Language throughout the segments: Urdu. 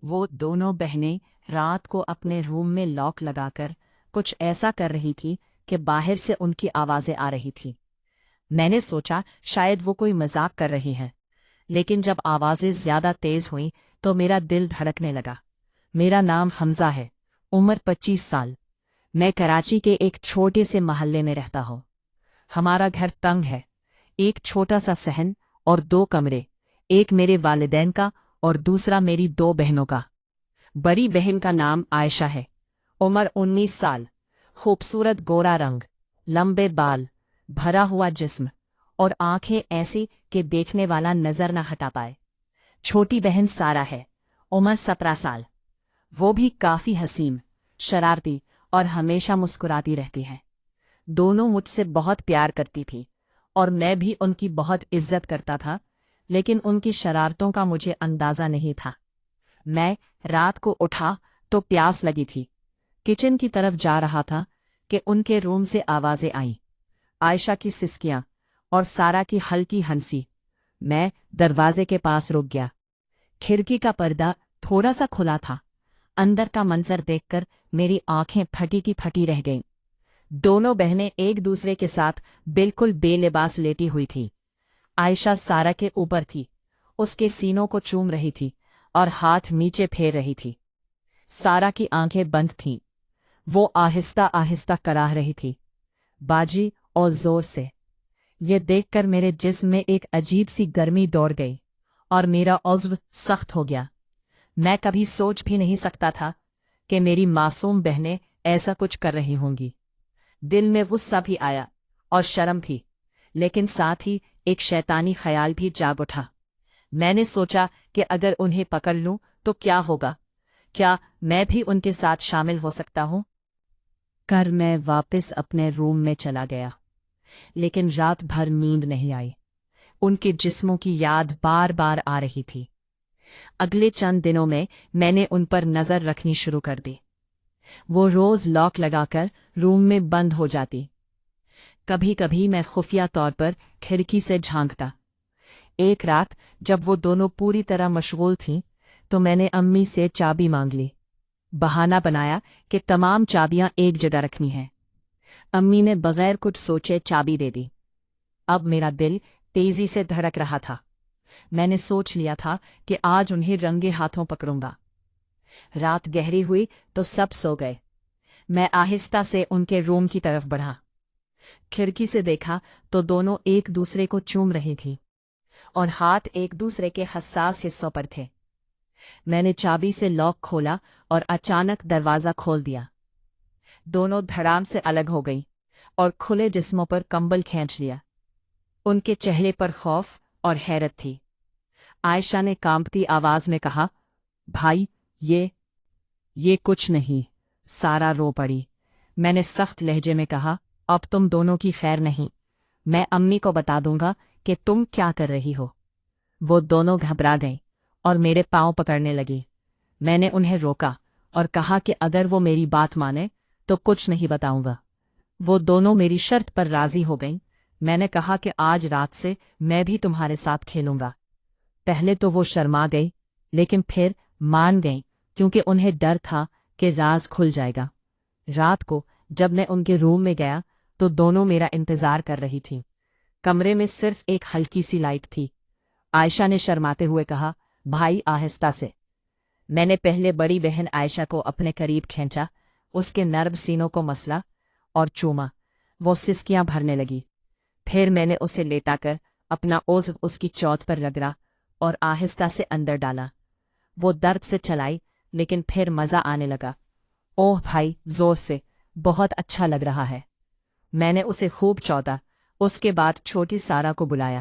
وہ دونوں بہنیں رات کو اپنے روم میں لاک لگا کر کچھ ایسا کر رہی تھی کہ باہر سے ان کی آوازیں آ رہی تھیں۔ میں نے سوچا شاید وہ کوئی مذاق کر رہی ہیں، لیکن جب آوازیں زیادہ تیز ہوئیں تو میرا دل دھڑکنے لگا۔ میرا نام حمزہ ہے، عمر 25 سال۔ میں کراچی کے ایک چھوٹے سے محلے میں رہتا ہوں۔ ہمارا گھر تنگ ہے، ایک چھوٹا سا صحن اور 2 کمرے، ایک میرے والدین کا اور دوسرا میری 2 بہنوں کا۔ بڑی بہن کا نام عائشہ ہے، عمر 19 سال، خوبصورت گورا رنگ، لمبے بال، بھرا ہوا جسم اور آنکھیں ایسی کہ دیکھنے والا نظر نہ ہٹا پائے۔ چھوٹی بہن سارہ ہے، عمر 17 سال۔ وہ بھی کافی حسین، شرارتی اور ہمیشہ مسکراتی رہتی ہے۔ دونوں مجھ سے بہت پیار کرتی تھی اور میں بھی ان کی بہت عزت کرتا تھا، لیکن ان کی شرارتوں کا مجھے اندازہ نہیں تھا۔ میں رات کو اٹھا تو پیاس لگی تھی، کچن کی طرف جا رہا تھا کہ ان کے روم سے آوازیں آئیں، عائشہ کی سسکیاں اور سارہ کی ہلکی ہنسی۔ میں دروازے کے پاس رک گیا۔ کھڑکی کا پردہ تھوڑا سا کھلا تھا۔ اندر کا منظر دیکھ کر میری آنکھیں پھٹی کی پھٹی رہ گئیں۔ دونوں بہنیں ایک دوسرے کے ساتھ بالکل بے لباس لیٹی ہوئی تھی۔ عائشہ سارہ کے اوپر تھی، اس کے سینوں کو چوم رہی تھی اور ہاتھ نیچے پھیر رہی تھی۔ سارہ کی آنکھیں بند تھیں، وہ آہستہ آہستہ کراہ رہی تھی، باجی اور زور سے۔ یہ دیکھ کر میرے جسم میں ایک عجیب سی گرمی دوڑ گئی اور میرا عضو سخت ہو گیا۔ میں کبھی سوچ بھی نہیں سکتا تھا کہ میری معصوم بہنیں ایسا کچھ کر رہی ہوں گی۔ دل میں غصہ بھی آیا اور شرم بھی، لیکن ساتھ ہی ایک شیطانی خیال بھی جاگ اٹھا۔ میں نے سوچا کہ اگر انہیں پکڑ لوں تو کیا ہوگا؟ کیا میں بھی ان کے ساتھ شامل ہو سکتا ہوں؟ میں واپس اپنے روم میں چلا گیا، لیکن رات بھر نیند نہیں آئی۔ ان کے جسموں کی یاد بار بار آ رہی تھی۔ اگلے چند دنوں میں نے ان پر نظر رکھنی شروع کر دی۔ وہ روز لاک لگا کر روم میں بند ہو جاتی۔ کبھی کبھی میں خفیہ طور پر کھڑکی سے جھانکتا۔ ایک رات جب وہ دونوں پوری طرح مشغول تھیں تو میں نے امی سے چابی مانگ لی، بہانہ بنایا کہ تمام چابیاں ایک جگہ رکھنی ہیں۔ امی نے بغیر کچھ سوچے چابی دے دی۔ اب میرا دل تیزی سے دھڑک رہا تھا۔ میں نے سوچ لیا تھا کہ آج انہیں رنگے ہاتھوں پکڑوں گا۔ رات گہری ہوئی تو سب سو گئے۔ میں آہستہ سے ان کے روم کی طرف بڑھا۔ کھڑکی سے دیکھا تو دونوں ایک دوسرے کو چوم رہی تھیں اور ہاتھ ایک دوسرے کے حساس حصوں پر تھے۔ میں نے چابی سے لاک کھولا اور اچانک دروازہ کھول دیا۔ دونوں دھڑام سے الگ ہو گئیں اور کھلے جسموں پر کمبل کھینچ لیا۔ ان کے چہرے پر خوف اور حیرت تھی۔ عائشہ نے کانپتی آواز میں کہا، بھائی یہ کچھ نہیں۔ سارہ رو پڑی۔ میں نے سخت لہجے میں کہا، اب تم دونوں کی خیر نہیں، میں امی کو بتا دوں گا کہ تم کیا کر رہی ہو۔ وہ دونوں گھبرا گئیں اور میرے پاؤں پکڑنے لگی۔ میں نے انہیں روکا اور کہا کہ اگر وہ میری بات مانے تو کچھ نہیں بتاؤں گا۔ وہ دونوں میری شرط پر راضی ہو گئیں۔ میں نے کہا کہ آج رات سے میں بھی تمہارے ساتھ کھیلوں گا۔ پہلے تو وہ شرما گئی، لیکن پھر مان گئیں کیونکہ انہیں ڈر تھا کہ راز کھل جائے گا۔ رات کو جب میں ان کے روم میں گیا تو دونوں میرا انتظار کر رہی تھیں۔ کمرے میں صرف ایک ہلکی سی لائٹ تھی۔ عائشہ نے شرماتے ہوئے کہا، بھائی آہستہ سے۔ میں نے پہلے بڑی بہن عائشہ کو اپنے قریب کھینچا، اس کے نرم سینوں کو مسلا اور چوما۔ وہ سسکیاں بھرنے لگی۔ پھر میں نے اسے لیٹا کر اپنا عضو اس کی چوٹ پر رگڑا اور آہستہ سے اندر ڈالا۔ وہ درد سے چلائی، لیکن پھر مزہ آنے لگا۔ اوہ بھائی، زور سے، بہت اچھا لگ رہا ہے۔ میں نے اسے خوب چودا۔ اس کے بعد چھوٹی سارہ کو بلایا۔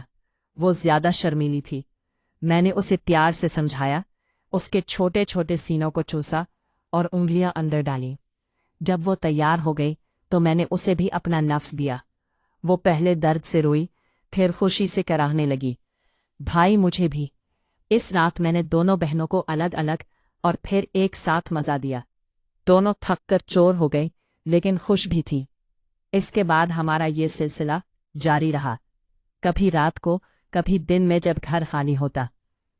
وہ زیادہ شرمیلی تھی۔ میں نے اسے پیار سے سمجھایا، اس کے چھوٹے چھوٹے سینوں کو چوسا اور انگلیاں اندر ڈالیں۔ جب وہ تیار ہو گئی تو میں نے اسے بھی اپنا نفس دیا۔ وہ پہلے درد سے روئی، پھر خوشی سے کراہنے لگی۔ بھائی مجھے بھی۔ اس رات میں نے دونوں بہنوں کو الگ الگ اور پھر ایک ساتھ مزہ دیا۔ دونوں تھک کر چور ہو گئی، لیکن خوش بھی تھی۔ اس کے بعد ہمارا یہ سلسلہ جاری رہا، کبھی رات کو، کبھی دن میں جب گھر خالی ہوتا۔